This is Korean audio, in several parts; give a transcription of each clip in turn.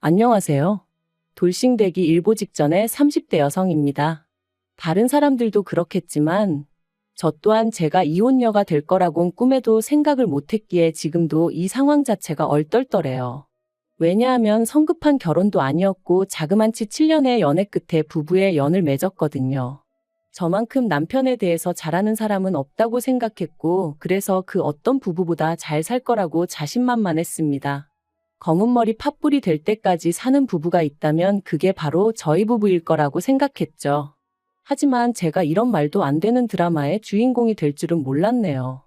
안녕하세요. 돌싱되기 일보 직전의 30대 여성입니다. 다른 사람들도 그렇겠지만 저 또한 제가 이혼녀가 될 거라곤 꿈에도 생각을 못했기에 지금도 이 상황 자체가 얼떨떨해요. 왜냐하면 성급한 결혼도 아니었고 자그만치 7년의 연애 끝에 부부의 연을 맺었거든요. 저만큼 남편에 대해서 잘 아는 사람은 없다고 생각했고 그래서 그 어떤 부부보다 잘 살 거라고 자신만만했습니다. 검은 머리 팥불이 될 때까지 사는 부부가 있다면 그게 바로 저희 부부일 거라고 생각했죠. 하지만 제가 이런 말도 안 되는 드라마의 주인공이 될 줄은 몰랐네요.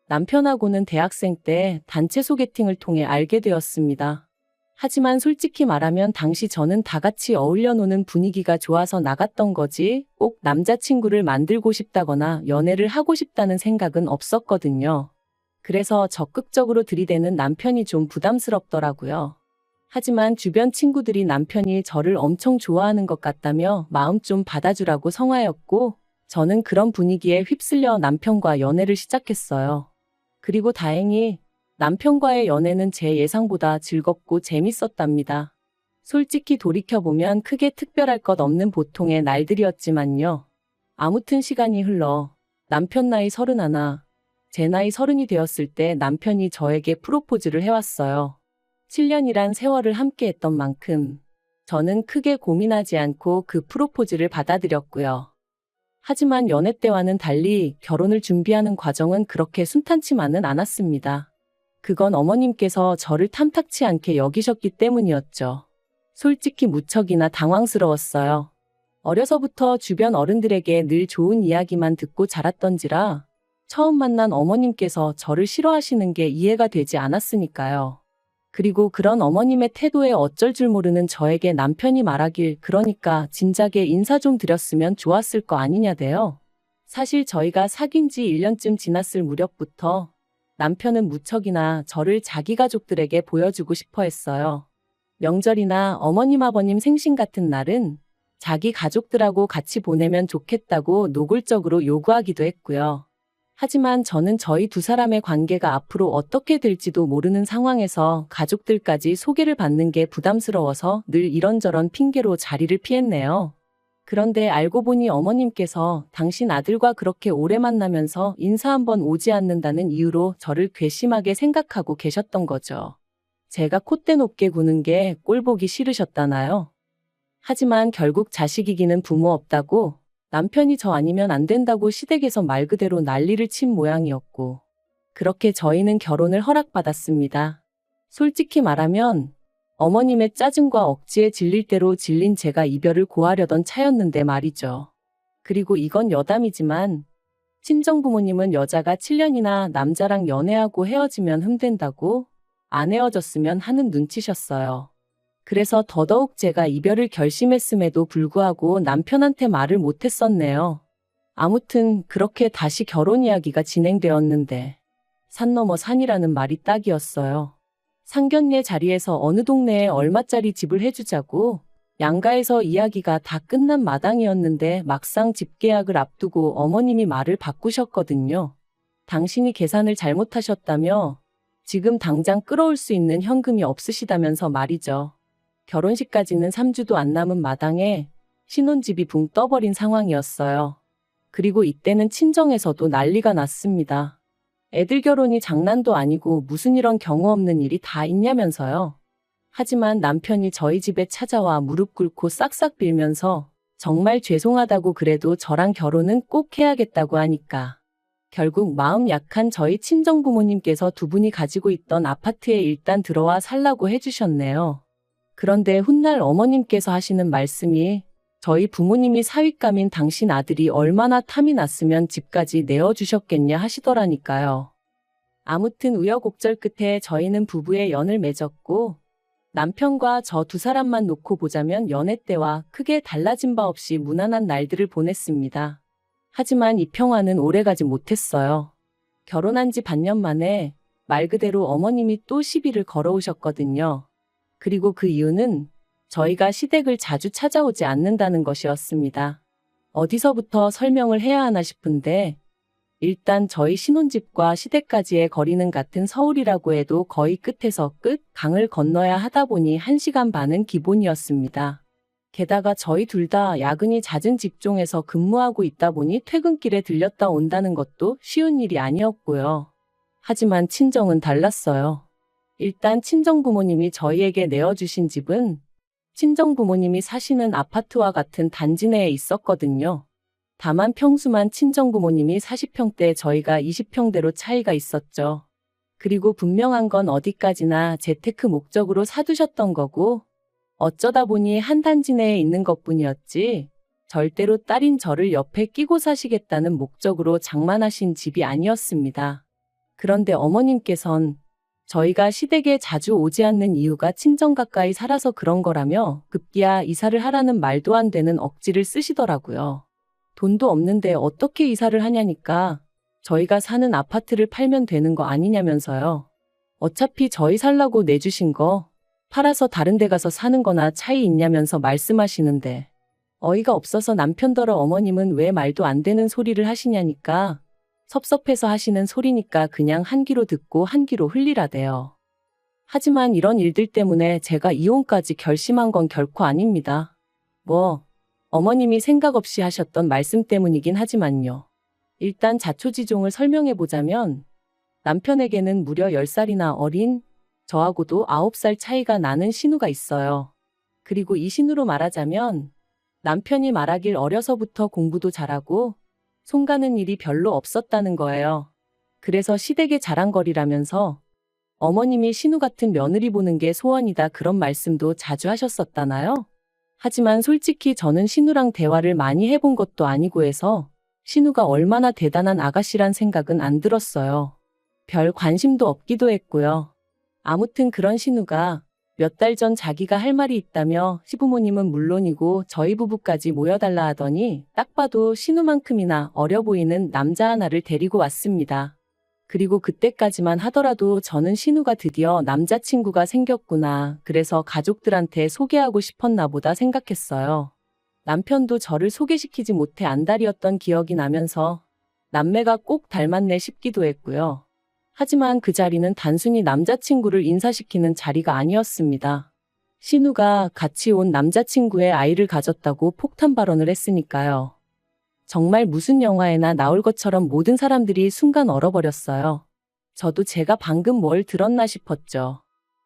남편하고는 대학생 때 단체 소개팅을 통해 알게 되었습니다. 하지만 솔직히 말하면 당시 저는 다 같이 어울려 노는 분위기가 좋아서 나갔던 거지 꼭 남자친구를 만들고 싶다거나 연애를 하고 싶다는 생각은 없었거든요. 그래서 적극적으로 들이대는 남편이 좀 부담스럽더라고요. 하지만 주변 친구들이 남편이 저를 엄청 좋아하는 것 같다며 마음 좀 받아주라고 성화였고 저는 그런 분위기에 휩쓸려 남편과 연애를 시작했어요. 그리고 다행히 남편과의 연애는 제 예상보다 즐겁고 재밌었답니다. 솔직히 돌이켜보면 크게 특별할 것 없는 보통의 날들이었지만요. 아무튼 시간이 흘러 남편 나이 31, 제 나이 30이 되었을 때 남편이 저에게 프로포즈를 해왔어요. 7년이란 세월을 함께 했던 만큼 저는 크게 고민하지 않고 그 프로포즈를 받아들였고요. 하지만 연애 때와는 달리 결혼을 준비하는 과정은 그렇게 순탄치만은 않았습니다. 그건 어머님께서 저를 탐탁치 않게 여기셨기 때문이었죠. 솔직히 무척이나 당황스러웠어요. 어려서부터 주변 어른들에게 늘 좋은 이야기만 듣고 자랐던지라 처음 만난 어머님께서 저를 싫어하시는 게 이해가 되지 않았으니까요. 그리고 그런 어머님의 태도에 어쩔 줄 모르는 저에게 남편이 말하길 그러니까 진작에 인사 좀 드렸으면 좋았을 거 아니냐대요. 사실 저희가 사귄 지 1년쯤 지났을 무렵부터 남편은 무척이나 저를 자기 가족들에게 보여주고 싶어 했어요. 명절이나 어머님 아버님 생신 같은 날은 자기 가족들하고 같이 보내면 좋겠다고 노골적으로 요구하기도 했고요. 하지만 저는 저희 두 사람의 관계가 앞으로 어떻게 될지도 모르는 상황에서 가족들까지 소개를 받는 게 부담스러워서 늘 이런저런 핑계로 자리를 피했네요. 그런데 알고 보니 어머님께서 당신 아들과 그렇게 오래 만나면서 인사 한번 오지 않는다는 이유로 저를 괘씸하게 생각하고 계셨던 거죠. 제가 콧대 높게 구는 게 꼴보기 싫으셨다나요? 하지만 결국 자식 이기는 부모 없다고 남편이 저 아니면 안 된다고 시댁에서 말 그대로 난리를 친 모양이었고 그렇게 저희는 결혼을 허락받았습니다. 솔직히 말하면 어머님의 짜증과 억지에 질릴 대로 질린 제가 이별을 고하려던 차였는데 말이죠. 그리고 이건 여담이지만 친정부모님은 여자가 7년이나 남자랑 연애하고 헤어지면 흠된다고 안 헤어졌으면 하는 눈치셨어요. 그래서 더더욱 제가 이별을 결심했음에도 불구하고 남편한테 말을 못했었네요. 아무튼 그렇게 다시 결혼 이야기가 진행되었는데 산 넘어 산이라는 말이 딱이었어요. 상견례 자리에서 어느 동네에 얼마짜리 집을 해주자고 양가에서 이야기가 다 끝난 마당이었는데 막상 집 계약을 앞두고 어머님이 말을 바꾸셨거든요. 당신이 계산을 잘못하셨다며 지금 당장 끌어올 수 있는 현금이 없으시다면서 말이죠. 결혼식까지는 3주도 안 남은 마당에 신혼집이 붕 떠버린 상황이었어요. 그리고 이때는 친정에서도 난리가 났습니다. 애들 결혼이 장난도 아니고 무슨 이런 경우 없는 일이 다 있냐면서요. 하지만 남편이 저희 집에 찾아와 무릎 꿇고 싹싹 빌면서 정말 죄송하다고 그래도 저랑 결혼은 꼭 해야겠다고 하니까 결국 마음 약한 저희 친정부모님께서 두 분이 가지고 있던 아파트에 일단 들어와 살라고 해주셨네요. 그런데 훗날 어머님께서 하시는 말씀이 저희 부모님이 사윗감인 당신 아들이 얼마나 탐이 났으면 집까지 내어주셨겠냐 하시더라니까요. 아무튼 우여곡절 끝에 저희는 부부의 연을 맺었고 남편과 저 두 사람만 놓고 보자면 연애 때와 크게 달라진 바 없이 무난한 날들을 보냈습니다. 하지만 이 평화는 오래가지 못했어요. 결혼한 지 반년 만에 말 그대로 어머님이 또 시비를 걸어오셨거든요. 그리고 그 이유는 저희가 시댁을 자주 찾아오지 않는다는 것이었습니다. 어디서부터 설명을 해야 하나 싶은데 일단 저희 신혼집과 시댁까지의 거리는 같은 서울이라고 해도 거의 끝에서 끝, 강을 건너야 하다 보니 1시간 반은 기본이었습니다. 게다가 저희 둘 다 야근이 잦은 직종에서 근무하고 있다 보니 퇴근길에 들렸다 온다는 것도 쉬운 일이 아니었고요. 하지만 친정은 달랐어요. 일단 친정부모님이 저희에게 내어주신 집은 친정부모님이 사시는 아파트와 같은 단지 내에 있었거든요. 다만 평수만 친정부모님이 40평대 저희가 20평대로 차이가 있었죠. 그리고 분명한 건 어디까지나 재테크 목적으로 사두셨던 거고 어쩌다 보니 한 단지 내에 있는 것뿐이었지 절대로 딸인 저를 옆에 끼고 사시겠다는 목적으로 장만하신 집이 아니었습니다. 그런데 어머님께선 저희가 시댁에 자주 오지 않는 이유가 친정 가까이 살아서 그런 거라며 급기야 이사를 하라는 말도 안 되는 억지를 쓰시더라고요. 돈도 없는데 어떻게 이사를 하냐니까 저희가 사는 아파트를 팔면 되는 거 아니냐면서요. 어차피 저희 살라고 내주신 거 팔아서 다른 데 가서 사는 거나 차이 있냐면서 말씀하시는데 어이가 없어서 남편더러 어머님은 왜 말도 안 되는 소리를 하시냐니까 섭섭해서 하시는 소리니까 그냥 한 귀로 듣고 한 귀로 흘리라대요. 하지만 이런 일들 때문에 제가 이혼까지 결심한 건 결코 아닙니다. 어머님이 생각 없이 하셨던 말씀 때문이긴 하지만요. 일단 자초지종을 설명해보자면 남편에게는 무려 10살이나 어린 저하고도 9살 차이가 나는 신우가 있어요. 그리고 이 신우로 말하자면 남편이 말하길 어려서부터 공부도 잘하고 손 가는 일이 별로 없었다는 거예요. 그래서 시댁의 자랑거리라면서 어머님이 신우 같은 며느리 보는 게 소원이다 그런 말씀도 자주 하셨었다나요? 하지만 솔직히 저는 신우랑 대화를 많이 해본 것도 아니고 해서 신우가 얼마나 대단한 아가씨란 생각은 안 들었어요. 별 관심도 없기도 했고요. 아무튼 그런 신우가 몇 달 전 자기가 할 말이 있다며 시부모님은 물론이고 저희 부부까지 모여달라 하더니 딱 봐도 신우만큼이나 어려 보이는 남자 하나를 데리고 왔습니다. 그리고 그때까지만 하더라도 저는 신우가 드디어 남자친구가 생겼구나. 그래서 가족들한테 소개하고 싶었나 보다 생각했어요. 남편도 저를 소개시키지 못해 안달이었던 기억이 나면서 남매가 꼭 닮았네 싶기도 했고요. 하지만 그 자리는 단순히 남자친구를 인사시키는 자리가 아니었습니다. 신우가 같이 온 남자친구의 아이를 가졌다고 폭탄 발언을 했으니까요. 정말 무슨 영화에나 나올 것처럼 모든 사람들이 순간 얼어버렸어요. 저도 제가 방금 뭘 들었나 싶었죠.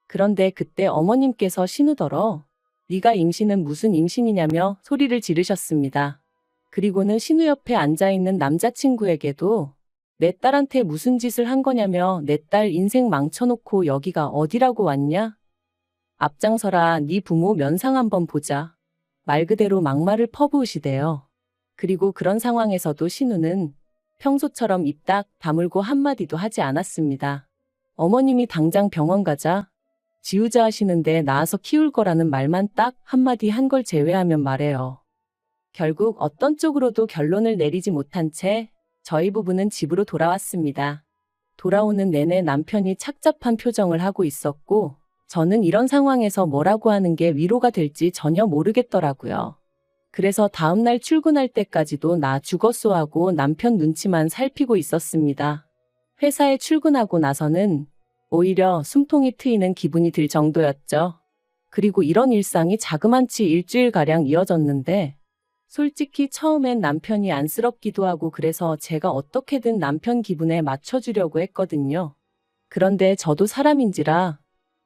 그런데 그때 어머님께서 신우더러 네가 임신은 무슨 임신이냐며 소리를 지르셨습니다. 그리고는 신우 옆에 앉아있는 남자친구에게도 내 딸한테 무슨 짓을 한 거냐며 내 딸 인생 망쳐놓고 여기가 어디라고 왔냐? 앞장서라 네 부모 면상 한번 보자. 말 그대로 막말을 퍼부으시대요. 그리고 그런 상황에서도 신우는 평소처럼 입 딱 다물고 한마디도 하지 않았습니다. 어머님이 당장 병원 가자. 지우자 하시는데 나아서 키울 거라는 말만 딱 한마디 한 걸 제외하면 말해요. 결국 어떤 쪽으로도 결론을 내리지 못한 채 저희 부부는 집으로 돌아왔습니다. 돌아오는 내내 남편이 착잡한 표정을 하고 있었고 저는 이런 상황에서 뭐라고 하는 게 위로가 될지 전혀 모르겠더라고요. 그래서 다음날 출근할 때까지도 나 죽었소 하고 남편 눈치만 살피고 있었습니다. 회사에 출근하고 나서는 오히려 숨통이 트이는 기분이 들 정도였죠. 그리고 이런 일상이 자그만치 일주일가량 이어졌는데 솔직히 처음엔 남편이 안쓰럽기도 하고 그래서 제가 어떻게든 남편 기분에 맞춰주려고 했거든요. 그런데 저도 사람인지라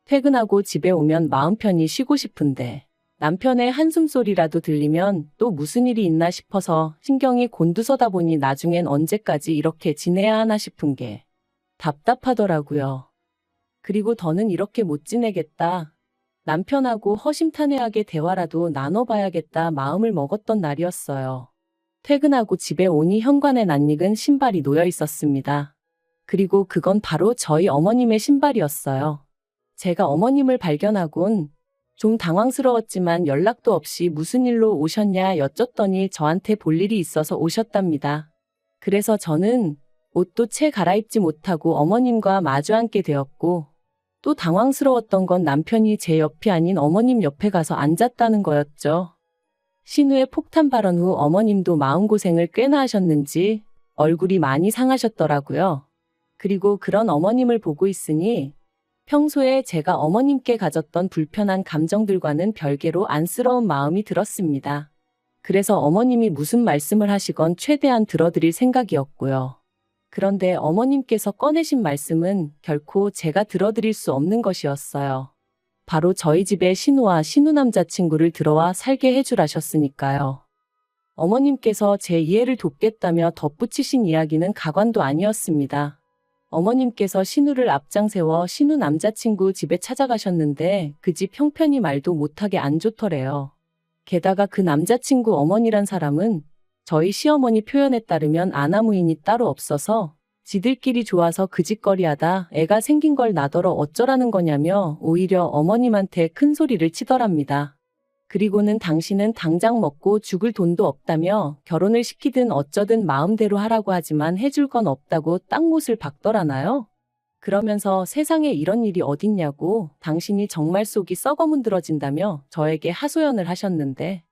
퇴근하고 집에 오면 마음 편히 쉬고 싶은데 남편의 한숨소리라도 들리면 또 무슨 일이 있나 싶어서 신경이 곤두서다 보니 나중엔 언제까지 이렇게 지내야 하나 싶은 게 답답하더라고요. 그리고 더는 이렇게 못 지내겠다. 남편하고 허심탄회하게 대화라도 나눠봐야겠다 마음을 먹었던 날이었어요. 퇴근하고 집에 오니 현관에 낯익은 신발이 놓여 있었습니다. 그리고 그건 바로 저희 어머님의 신발이었어요. 제가 어머님을 발견하곤 좀 당황스러웠지만 연락도 없이 무슨 일로 오셨냐 여쭸더니 저한테 볼 일이 있어서 오셨답니다. 그래서 저는 옷도 채 갈아입지 못하고 어머님과 마주 앉게 되었고 또 당황스러웠던 건 남편이 제 옆이 아닌 어머님 옆에 가서 앉았다는 거였죠. 신우의 폭탄 발언 후 어머님도 마음고생을 꽤나 하셨는지 얼굴이 많이 상하셨더라고요. 그리고 그런 어머님을 보고 있으니 평소에 제가 어머님께 가졌던 불편한 감정들과는 별개로 안쓰러운 마음이 들었습니다. 그래서 어머님이 무슨 말씀을 하시건 최대한 들어드릴 생각이었고요. 그런데 어머님께서 꺼내신 말씀은 결코 제가 들어드릴 수 없는 것이었어요. 바로 저희 집에 신우와 신우 남자친구를 들어와 살게 해주라셨으니까요. 어머님께서 제 이해를 돕겠다며 덧붙이신 이야기는 가관도 아니었습니다. 어머님께서 신우를 앞장 세워 신우 남자친구 집에 찾아가셨는데 그 집 형편이 말도 못하게 안 좋더래요. 게다가 그 남자친구 어머니란 사람은 저희 시어머니 표현에 따르면 아나무인이 따로 없어서 지들끼리 좋아서 그 짓거리하다 애가 생긴 걸 나더러 어쩌라는 거냐며 오히려 어머님한테 큰 소리를 치더랍니다. 그리고는 당신은 당장 먹고 죽을 돈도 없다며 결혼을 시키든 어쩌든 마음대로 하라고 하지만 해줄 건 없다고 땅못을 박더라나요? 그러면서 세상에 이런 일이 어딨냐고 당신이 정말 속이 썩어 문드러진다며 저에게 하소연을 하셨는데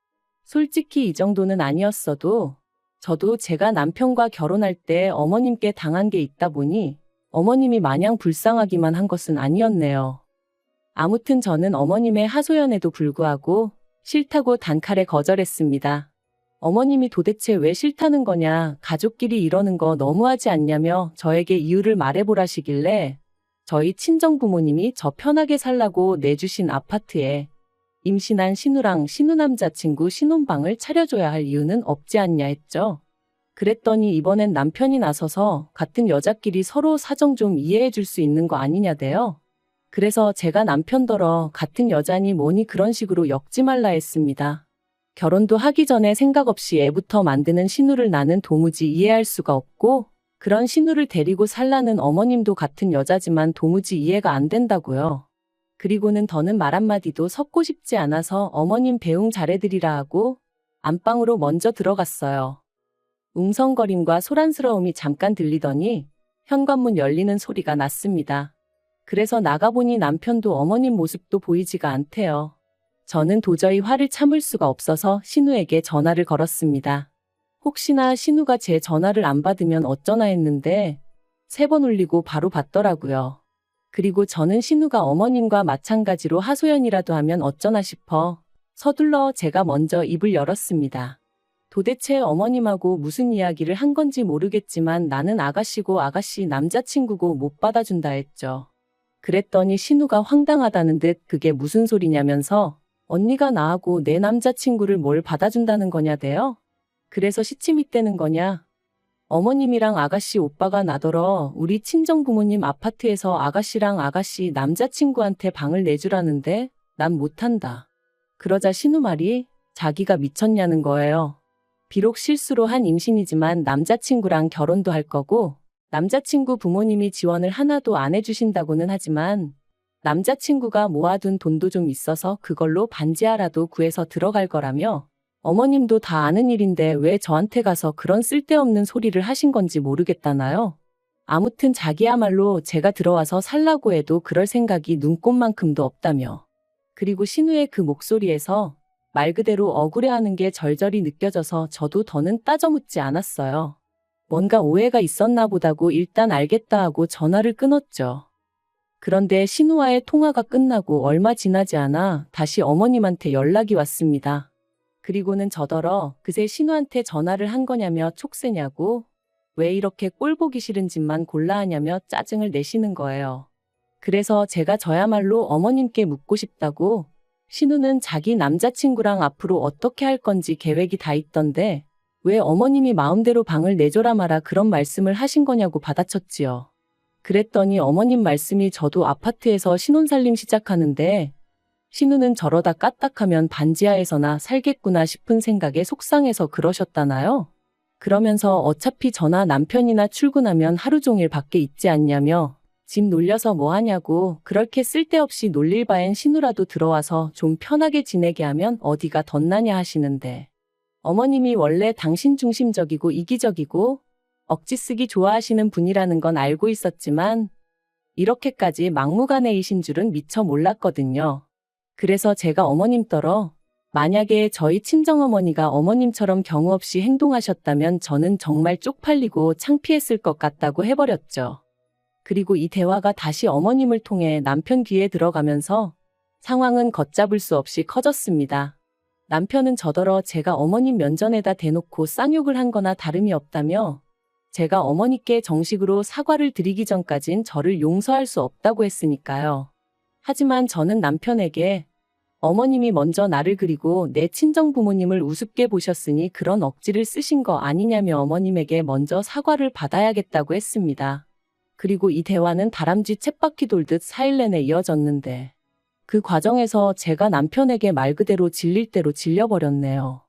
솔직히 이 정도는 아니었어도 저도 제가 남편과 결혼할 때 어머님께 당한 게 있다 보니 어머님이 마냥 불쌍하기만 한 것은 아니었네요. 아무튼 저는 어머님의 하소연에도 불구하고 싫다고 단칼에 거절했습니다. 어머님이 도대체 왜 싫다는 거냐, 가족끼리 이러는 거 너무하지 않냐며 저에게 이유를 말해보라시길래 저희 친정부모님이 저 편하게 살라고 내주신 아파트에 임신한 신우랑 신우 남자친구 신혼방을 차려줘야 할 이유는 없지 않냐 했죠. 그랬더니 이번엔 남편이 나서서 같은 여자끼리 서로 사정 좀 이해해 줄 수 있는 거 아니냐대요. 그래서 제가 남편더러 같은 여자니 뭐니 그런 식으로 엮지 말라 했습니다. 결혼도 하기 전에 생각 없이 애부터 만드는 신우를 나는 도무지 이해할 수가 없고 그런 신우를 데리고 살라는 어머님도 같은 여자지만 도무지 이해가 안 된다고요. 그리고는 더는 말 한마디도 섞고 싶지 않아서 어머님 배웅 잘해드리라 하고 안방으로 먼저 들어갔어요. 웅성거림과 소란스러움이 잠깐 들리더니 현관문 열리는 소리가 났습니다. 그래서 나가보니 남편도 어머님 모습도 보이지가 않대요. 저는 도저히 화를 참을 수가 없어서 신우에게 전화를 걸었습니다. 혹시나 신우가 제 전화를 안 받으면 어쩌나 했는데 3번 울리고 바로 받더라고요. 그리고 저는 신우가 어머님과 마찬가지로 하소연이라도 하면 어쩌나 싶어 서둘러 제가 먼저 입을 열었습니다. 도대체 어머님하고 무슨 이야기를 한 건지 모르겠지만 나는 아가씨고 아가씨 남자친구고 못 받아준다 했죠. 그랬더니 신우가 황당하다는 듯 그게 무슨 소리냐면서 언니가 나하고 내 남자친구를 뭘 받아준다는 거냐대요? 그래서 시침이 떼는 거냐? 어머님이랑 아가씨 오빠가 나더러 우리 친정부모님 아파트에서 아가씨랑 아가씨 남자친구한테 방을 내주라는데 난 못한다. 그러자 신우 말이 자기가 미쳤냐는 거예요. 비록 실수로 한 임신이지만 남자친구랑 결혼도 할 거고 남자친구 부모님이 지원을 하나도 안 해주신다고는 하지만 남자친구가 모아둔 돈도 좀 있어서 그걸로 반지하라도 구해서 들어갈 거라며 어머님도 다 아는 일인데 왜 저한테 가서 그런 쓸데없는 소리를 하신 건지 모르겠다나요? 아무튼 자기야말로 제가 들어와서 살라고 해도 그럴 생각이 눈꼽만큼도 없다며. 그리고 신우의 그 목소리에서 말 그대로 억울해하는 게 절절히 느껴져서 저도 더는 따져 묻지 않았어요. 뭔가 오해가 있었나 보다고 일단 알겠다 하고 전화를 끊었죠. 그런데 신우와의 통화가 끝나고 얼마 지나지 않아 다시 어머님한테 연락이 왔습니다. 그리고는 저더러 그새 신우한테 전화를 한 거냐며 촉새냐고 왜 이렇게 꼴 보기 싫은 짓만 골라 하냐며 짜증을 내시는 거예요. 그래서 제가 저야말로 어머님께 묻고 싶다고 신우는 자기 남자친구랑 앞으로 어떻게 할 건지 계획이 다 있던데 왜 어머님이 마음대로 방을 내줘라 마라 그런 말씀을 하신 거냐고 받아쳤지요. 그랬더니 어머님 말씀이 저도 아파트에서 신혼살림 시작하는데 신우는 저러다 까딱하면 반지하에서나 살겠구나 싶은 생각에 속상해서 그러셨다나요? 그러면서 어차피 저나 남편이나 출근하면 하루 종일 밖에 있지 않냐며 집 놀려서 뭐 하냐고 그렇게 쓸데없이 놀릴 바엔 신우라도 들어와서 좀 편하게 지내게 하면 어디가 덧나냐 하시는데 어머님이 원래 당신 중심적이고 이기적이고 억지 쓰기 좋아하시는 분이라는 건 알고 있었지만 이렇게까지 막무가내이신 줄은 미처 몰랐거든요. 그래서 제가 어머님더러 만약에 저희 친정어머니가 어머님처럼 경우 없이 행동하셨다면 저는 정말 쪽팔리고 창피했을 것 같다고 해버렸죠. 그리고 이 대화가 다시 어머님을 통해 남편 귀에 들어가면서 상황은 걷잡을 수 없이 커졌습니다. 남편은 저더러 제가 어머님 면전에다 대놓고 쌍욕을 한 거나 다름이 없다며 제가 어머니께 정식으로 사과를 드리기 전까진 저를 용서할 수 없다고 했으니까요. 하지만 저는 남편에게 어머님이 먼저 나를 그리고 내 친정 부모님을 우습게 보셨으니 그런 억지를 쓰신 거 아니냐며 어머님에게 먼저 사과를 받아야겠다고 했습니다. 그리고 이 대화는 다람쥐 쳇바퀴 돌듯 4일 내내 이어졌는데 그 과정에서 제가 남편에게 말 그대로 질릴 대로 질려버렸네요.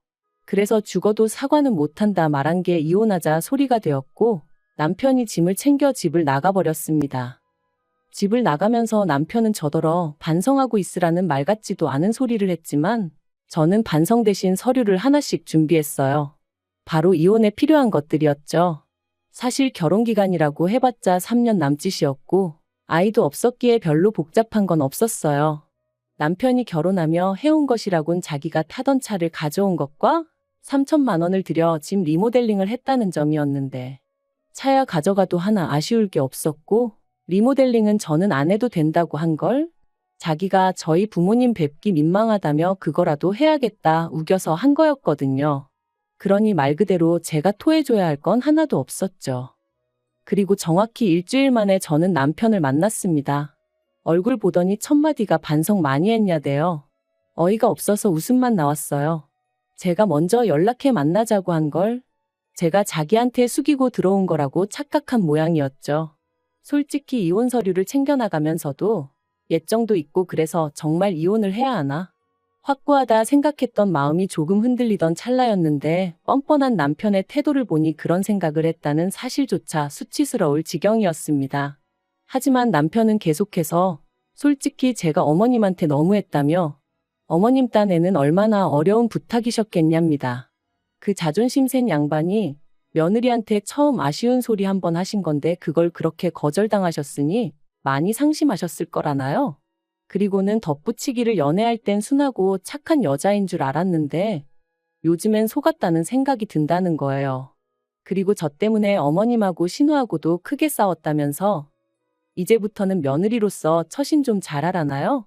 그래서 죽어도 사과는 못한다 말한 게 이혼하자 소리가 되었고 남편이 짐을 챙겨 집을 나가버렸습니다. 집을 나가면서 남편은 저더러 반성하고 있으라는 말 같지도 않은 소리를 했지만 저는 반성 대신 서류를 하나씩 준비했어요. 바로 이혼에 필요한 것들이었죠. 사실 결혼기간이라고 해봤자 3년 남짓이었고 아이도 없었기에 별로 복잡한 건 없었어요. 남편이 결혼하며 해온 것이라곤 자기가 타던 차를 가져온 것과 3천만 원을 들여 집 리모델링을 했다는 점이었는데 차야 가져가도 하나 아쉬울 게 없었고 리모델링은 저는 안 해도 된다고 한 걸 자기가 저희 부모님 뵙기 민망하다며 그거라도 해야겠다 우겨서 한 거였거든요. 그러니 말 그대로 제가 토해줘야 할 건 하나도 없었죠. 그리고 정확히 일주일 만에 저는 남편을 만났습니다. 얼굴 보더니 첫마디가 반성 많이 했냐대요. 어이가 없어서 웃음만 나왔어요. 제가 먼저 연락해 만나자고 한 걸 제가 자기한테 숙이고 들어온 거라고 착각한 모양이었죠. 솔직히 이혼 서류를 챙겨나가면서도 예정도 있고 그래서 정말 이혼을 해야 하나? 확고하다 생각했던 마음이 조금 흔들리던 찰나였는데 뻔뻔한 남편의 태도를 보니 그런 생각을 했다는 사실조차 수치스러울 지경이었습니다. 하지만 남편은 계속해서 솔직히 제가 어머님한테 너무했다며 어머님 딴에는 얼마나 어려운 부탁이셨겠냐입니다. 그 자존심 센 양반이 며느리한테 처음 아쉬운 소리 한 번 하신 건데 그걸 그렇게 거절당하셨으니 많이 상심하셨을 거라나요? 그리고는 덧붙이기를 연애할 땐 순하고 착한 여자인 줄 알았는데 요즘엔 속았다는 생각이 든다는 거예요. 그리고 저 때문에 어머님하고 신우하고도 크게 싸웠다면서 이제부터는 며느리로서 처신 좀 잘하라나요?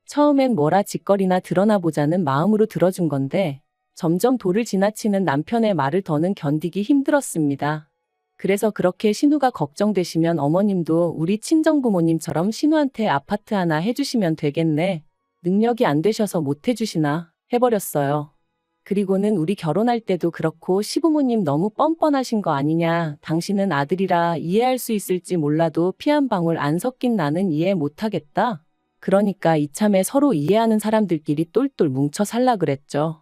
처음엔 뭐라 짓거리나 드러나 보자는 마음으로 들어준 건데 점점 도를 지나치는 남편의 말을 더는 견디기 힘들었습니다. 그래서 그렇게 신우가 걱정되시면 어머님도 우리 친정부모님처럼 신우한테 아파트 하나 해주시면 되겠네. 능력이 안 되셔서 못 해주시나 해버렸어요. 그리고는 우리 결혼할 때도 그렇고 시부모님 너무 뻔뻔하신 거 아니냐. 당신은 아들이라 이해할 수 있을지 몰라도 피 한 방울 안 섞인 나는 이해 못하겠다. 그러니까 이참에 서로 이해하는 사람들끼리 똘똘 뭉쳐 살라 그랬죠.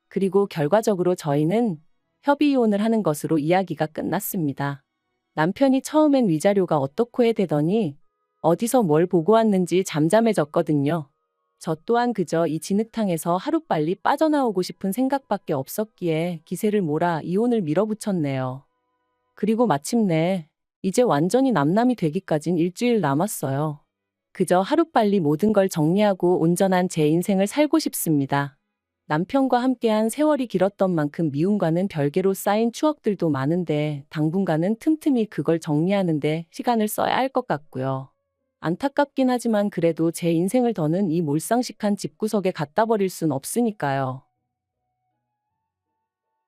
그리고 결과적으로 저희는 협의 이혼을 하는 것으로 이야기가 끝났습니다. 남편이 처음엔 위자료가 어떻고 해대더니 어디서 뭘 보고 왔는지 잠잠해졌거든요. 저 또한 그저 이 진흙탕에서 하루빨리 빠져나오고 싶은 생각밖에 없었기에 기세를 몰아 이혼을 밀어붙였네요. 그리고 마침내 이제 완전히 남남이 되기까진 일주일 남았어요. 그저 하루빨리 모든 걸 정리하고 온전한 제 인생을 살고 싶습니다. 남편과 함께한 세월이 길었던 만큼 미움과는 별개로 쌓인 추억들도 많은데 당분간은 틈틈이 그걸 정리하는데 시간을 써야 할 것 같고요. 안타깝긴 하지만 그래도 제 인생을 더는 이 몰상식한 집구석에 갖다 버릴 순 없으니까요.